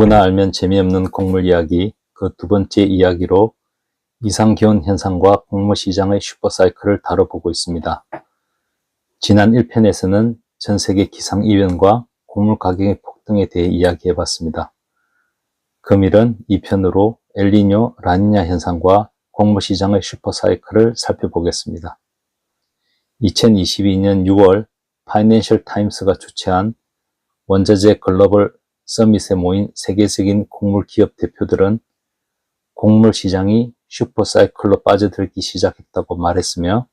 누구나 알면 재미없는 곡물 이야기, 그 두 번째 이야기로 이상기온 현상과 곡물 시장의 슈퍼사이클을 다뤄보고 있습니다. 지난 1편에서는 전 세계 기상이변과 곡물 가격의 폭등에 대해 이야기해봤습니다. 금일은 2편으로 엘니뇨, 라니냐 현상과 곡물 시장의 슈퍼사이클을 살펴보겠습니다. 2022년 6월 파이낸셜 타임스가 주최한 원자재 글로벌 서밋에 모인 세계적인 곡물 기업 대표들은 곡물 시장이 슈퍼사이클로 빠져들기 시작했다고 말했으며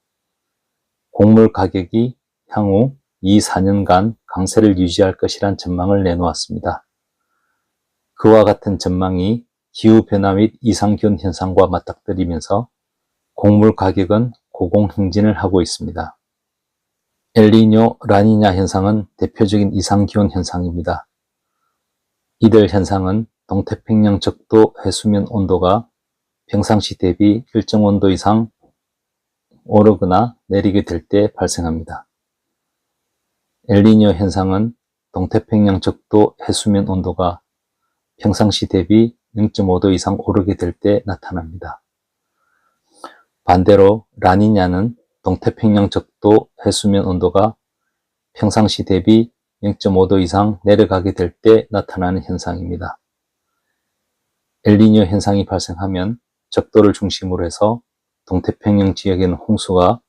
곡물 가격이 향후 2-4년간 강세를 유지할 것이란 전망을 내놓았습니다. 그와 같은 전망이 기후변화 및 이상기온 현상과 맞닥뜨리면서 곡물 가격은 고공행진을 하고 있습니다. 엘니뇨, 라니냐 현상은 대표적인 이상기온 현상입니다. 이들 현상은 동태평양 적도 해수면 온도가 평상시 대비 일정 온도 이상 오르거나 내리게 될 때 발생합니다. 엘니뇨 현상은 동태평양 적도 해수면 온도가 평상시 대비 0.5도 이상 오르게 될 때 나타납니다. 반대로 라니냐는 동태평양 적도 해수면 온도가 평상시 대비 0.5도 이상 내려가게 될 때 나타나는 현상입니다. 엘니뇨 현상이 발생하면 적도를 중심으로 해서 동태평양 지역에는 홍수가,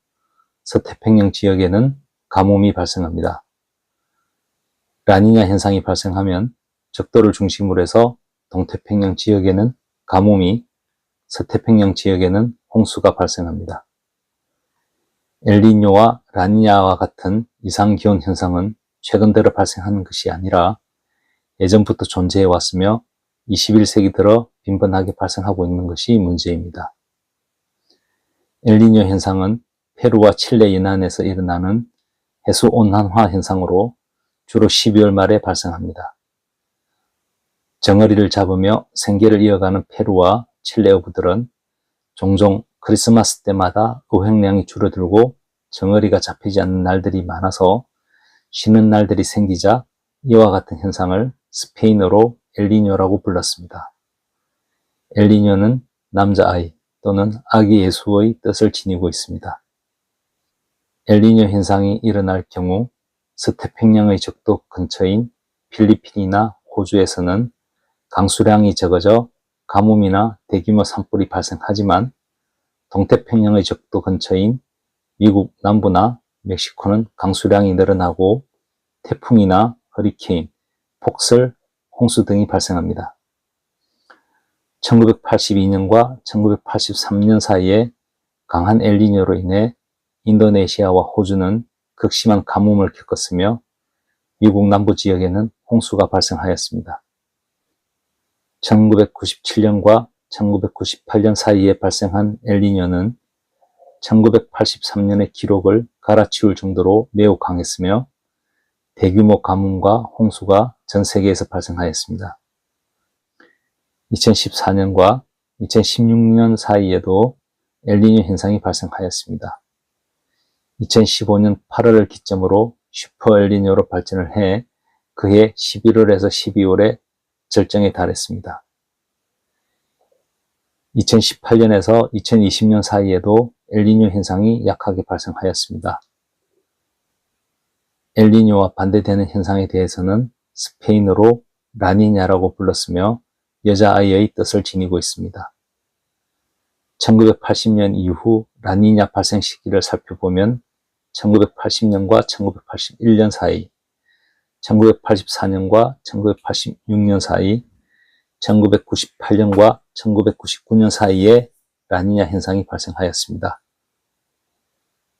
서태평양 지역에는 가뭄이 발생합니다. 라니냐 현상이 발생하면 적도를 중심으로 해서 동태평양 지역에는 가뭄이, 서태평양 지역에는 홍수가 발생합니다. 엘니뇨와 라니냐와 같은 이상기온 현상은 최근 들어 발생하는 것이 아니라 예전부터 존재해 왔으며 21세기 들어 빈번하게 발생하고 있는 것이 문제입니다. 엘니뇨 현상은 페루와 칠레 연안에서 일어나는 해수 온난화 현상으로 주로 12월 말에 발생합니다. 정어리를 잡으며 생계를 이어가는 페루와 칠레 어부들은 종종 크리스마스 때마다 어획량이 줄어들고 정어리가 잡히지 않는 날들이 많아서 쉬는 날들이 생기자 이와 같은 현상을 스페인어로 엘니뇨라고 불렀습니다. 엘니뇨는 남자아이 또는 아기 예수의 뜻을 지니고 있습니다. 엘니뇨 현상이 일어날 경우 서태평양의 적도 근처인 필리핀이나 호주에서는 강수량이 적어져 가뭄이나 대규모 산불이 발생하지만 동태평양의 적도 근처인 미국 남부나 멕시코는 강수량이 늘어나고 태풍이나 허리케인, 폭설, 홍수 등이 발생합니다. 1982년과 1983년 사이에 강한 엘니뇨로 인해 인도네시아와 호주는 극심한 가뭄을 겪었으며 미국 남부 지역에는 홍수가 발생하였습니다. 1997년과 1998년 사이에 발생한 엘니뇨는 1983년의 기록을 갈아치울 정도로 매우 강했으며 대규모 가뭄과 홍수가 전 세계에서 발생하였습니다. 2014년과 2016년 사이에도 엘니뇨 현상이 발생하였습니다. 2015년 8월을 기점으로 슈퍼 엘니뇨로 발전을 해 그해 11월에서 12월에 절정에 달했습니다. 2018년에서 2020년 사이에도 엘니뇨 현상이 약하게 발생하였습니다. 엘니뇨와 반대되는 현상에 대해서는 스페인어로 라니냐라고 불렀으며 여자아이의 뜻을 지니고 있습니다. 1980년 이후 라니냐 발생 시기를 살펴보면 1980년과 1981년 사이, 1984년과 1986년 사이, 1998년과 1999년 사이에 라니냐 현상이 발생하였습니다.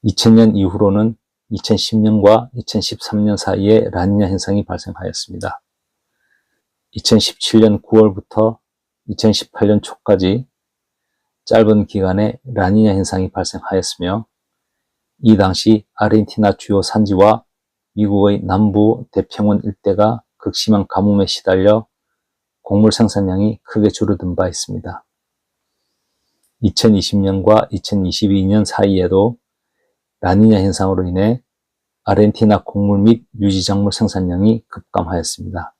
2000년 이후로는 2010년과 2013년 사이에 라니냐 현상이 발생하였습니다. 2017년 9월부터 2018년 초까지 짧은 기간에 라니냐 현상이 발생하였으며 이 당시 아르헨티나 주요 산지와 미국의 남부 대평원 일대가 극심한 가뭄에 시달려 곡물 생산량이 크게 줄어든 바 있습니다. 2020년과 2022년 사이에도 라니냐 현상으로 인해 아르헨티나 곡물 및 유지작물 생산량이 급감하였습니다.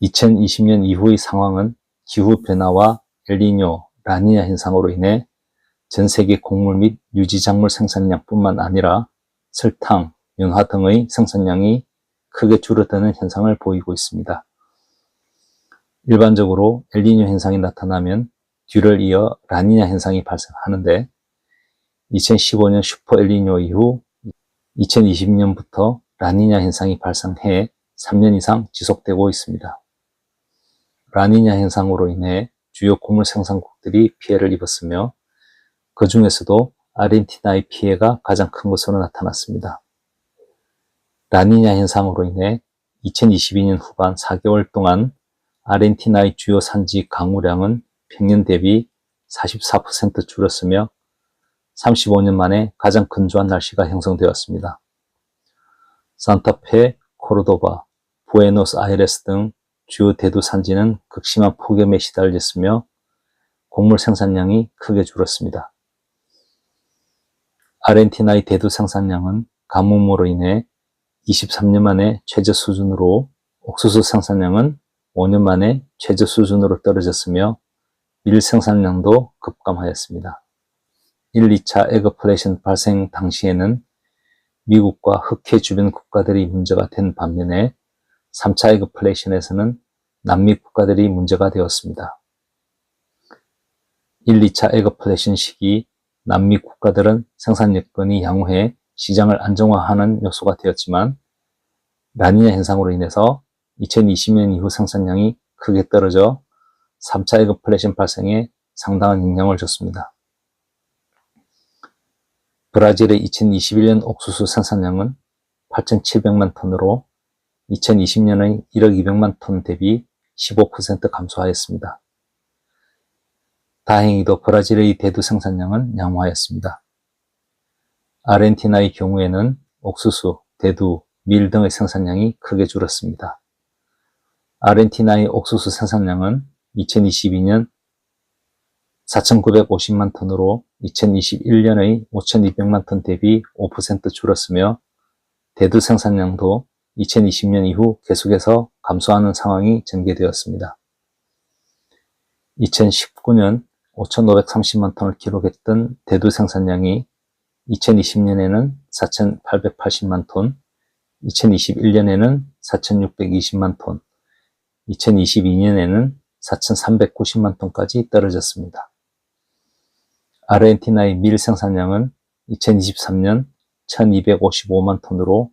2020년 이후의 상황은 기후변화와 엘니뇨, 라니냐 현상으로 인해 전 세계 곡물 및 유지작물 생산량뿐만 아니라 설탕, 연화 등의 생산량이 크게 줄어드는 현상을 보이고 있습니다. 일반적으로 엘니뇨 현상이 나타나면 뒤를 이어 라니냐 현상이 발생하는데 2015년 슈퍼 엘니뇨 이후 2020년부터 라니냐 현상이 발생해 3년 이상 지속되고 있습니다. 라니냐 현상으로 인해 주요 곡물 생산국들이 피해를 입었으며 그 중에서도 아르헨티나의 피해가 가장 큰 것으로 나타났습니다. 라니냐 현상으로 인해 2022년 후반 4개월 동안 아르헨티나의 주요 산지 강우량은 평년 대비 44% 줄었으며 35년 만에 가장 건조한 날씨가 형성되었습니다. 산타페, 코르도바, 부에노스아이레스 등 주요 대도 산지는 극심한 폭염에 시달렸으며 곡물 생산량이 크게 줄었습니다. 아르헨티나의 대도 생산량은 가뭄으로 인해 23년 만에 최저 수준으로, 옥수수 생산량은 5년 만에 최저 수준으로 떨어졌으며 밀 생산량도 급감하였습니다. 1, 2차 에그플레이션 발생 당시에는 미국과 흑해 주변 국가들이 문제가 된 반면에 3차 에그플레이션에서는 남미 국가들이 문제가 되었습니다. 1, 2차 에그플레이션 시기 남미 국가들은 생산 여건이 양호해 시장을 안정화하는 요소가 되었지만 라니냐 현상으로 인해서 2020년 이후 생산량이 크게 떨어져 3차 에그플레이션 발생에 상당한 영향을 줬습니다. 브라질의 2021년 옥수수 생산량은 8,700만 톤으로 2020년의 1억 200만 톤 대비 15% 감소하였습니다. 다행히도 브라질의 대두 생산량은 양호하였습니다. 아르헨티나의 경우에는 옥수수, 대두, 밀 등의 생산량이 크게 줄었습니다. 아르헨티나의 옥수수 생산량은 2022년 4,950만 톤으로 2021년의 5,200만 톤 대비 5% 줄었으며 대두 생산량도 2020년 이후 계속해서 감소하는 상황이 전개되었습니다. 2019년 5,530만 톤을 기록했던 대두 생산량이 2020년에는 4,880만 톤, 2021년에는 4,620만 톤, 2022년에는 4,390만 톤까지 떨어졌습니다. 아르헨티나의 밀 생산량은 2023년 1,255만 톤으로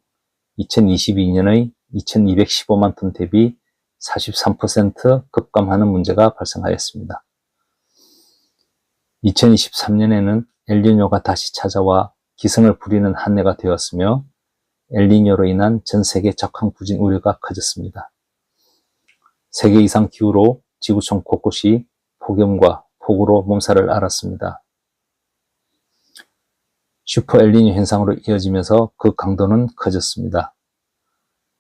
2022년의 2,215만 톤 대비 43% 급감하는 문제가 발생하였습니다. 2023년에는 엘니뇨가 다시 찾아와 기승을 부리는 한 해가 되었으며 엘니뇨로 인한 전 세계 적황 부진 우려가 커졌습니다. 세계 이상 기후로 지구촌 곳곳이 폭염과 폭우로 몸살을 앓았습니다. 슈퍼 엘니뇨 현상으로 이어지면서 그 강도는 커졌습니다.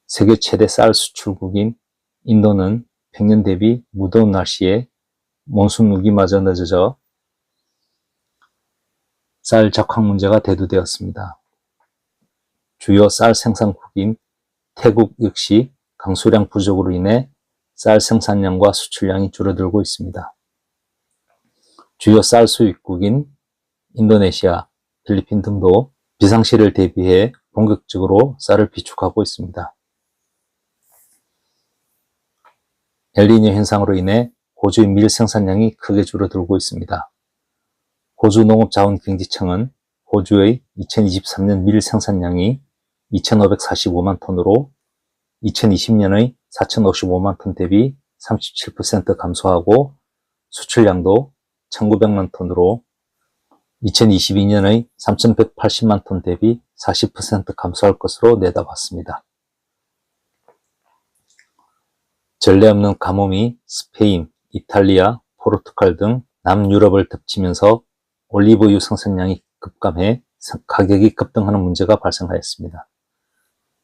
세계 최대 쌀 수출국인 인도는 평년 대비 무더운 날씨에 몬순 우기마저 늦어져 쌀 적황 문제가 대두되었습니다. 주요 쌀 생산국인 태국 역시 강수량 부족으로 인해 쌀 생산량과 수출량이 줄어들고 있습니다. 주요 쌀 수입국인 인도네시아, 필리핀 등도 비상시를 대비해 본격적으로 쌀을 비축하고 있습니다. 엘니뇨 현상으로 인해 호주의 밀 생산량이 크게 줄어들고 있습니다. 호주 농업자원경제청은 호주의 2023년 밀 생산량이 2,545만 톤으로 2020년의 4,055만 톤 대비 37% 감소하고 수출량도 1,900만 톤으로 2022년의 3,180만 톤 대비 40% 감소할 것으로 내다봤습니다. 전례 없는 가뭄이 스페인, 이탈리아, 포르투갈 등 남유럽을 덮치면서 올리브유 생산량이 급감해 가격이 급등하는 문제가 발생하였습니다.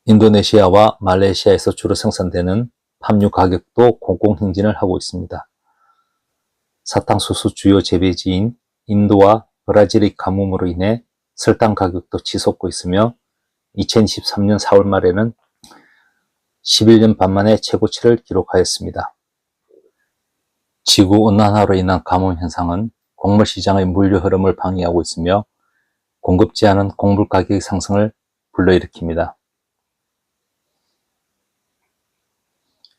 인도네시아와 말레이시아에서 주로 생산되는 팜유 가격도 공공행진을 하고 있습니다. 사탕수수 주요 재배지인 인도와 브라질의 가뭄으로 인해 설탕 가격도 치솟고 있으며 2023년 4월 말에는 11년 반 만에 최고치를 기록하였습니다. 지구온난화로 인한 가뭄 현상은 곡물 시장의 물류 흐름을 방해하고 있으며 공급 제한은 곡물 가격 상승을 불러일으킵니다.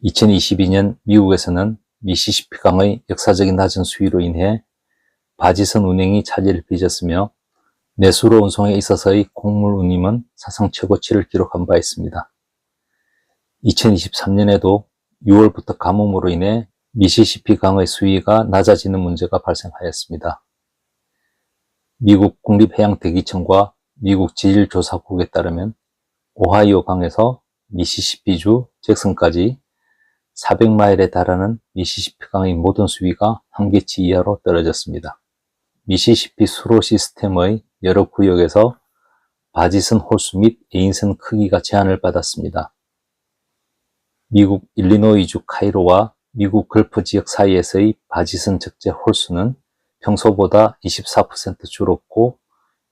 2022년 미국에서는 미시시피강의 역사적인 낮은 수위로 인해 바지선 운행이 차질을 빚었으며 내수로 운송에 있어서의 곡물 운임은 사상 최고치를 기록한 바 있습니다. 2023년에도 6월부터 가뭄으로 인해 미시시피강의 수위가 낮아지는 문제가 발생하였습니다. 미국 국립해양대기청과 미국 지질조사국에 따르면 오하이오 강에서 미시시피주 잭슨까지 400마일에 달하는 미시시피강의 모든 수위가 한계치 이하로 떨어졌습니다. 미시시피 수로 시스템의 여러 구역에서 바지선 홀수 및 에인선 크기가 제한을 받았습니다. 미국 일리노이주 카이로와 미국 걸프 지역 사이에서의 바지선 적재 홀수는 평소보다 24% 줄었고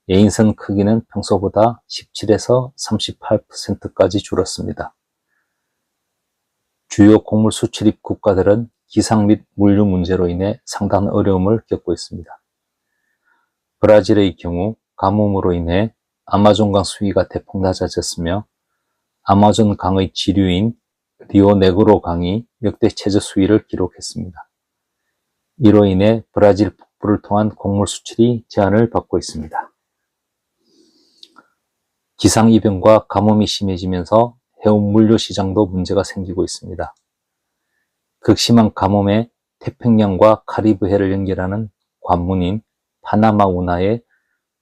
에인선 크기는 평소보다 17에서 38%까지 줄었습니다. 주요 곡물 수출입 국가들은 기상 및 물류 문제로 인해 상당한 어려움을 겪고 있습니다. 브라질의 경우 가뭄으로 인해 아마존강 수위가 대폭 낮아졌으며 아마존 강의 지류인 리오네그로 강이 역대 최저 수위를 기록했습니다. 이로 인해 브라질 북부를 통한 곡물 수출이 제한을 받고 있습니다. 기상이변과 가뭄이 심해지면서 해운 물류 시장도 문제가 생기고 있습니다. 극심한 가뭄에 태평양과 카리브해를 연결하는 관문인 파나마 운하에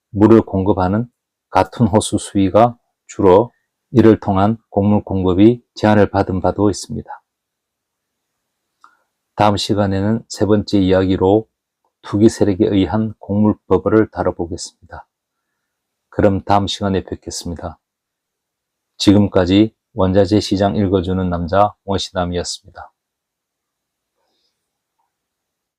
물을 공급하는 같은 호수 수위가 줄어 이를 통한 곡물 공급이 제한을 받은 바도 있습니다. 다음 시간에는 세 번째 이야기로 투기 세력에 의한 곡물 버블을 다뤄보겠습니다. 그럼 다음 시간에 뵙겠습니다. 지금까지 원자재 시장 읽어주는 남자 원시남이었습니다.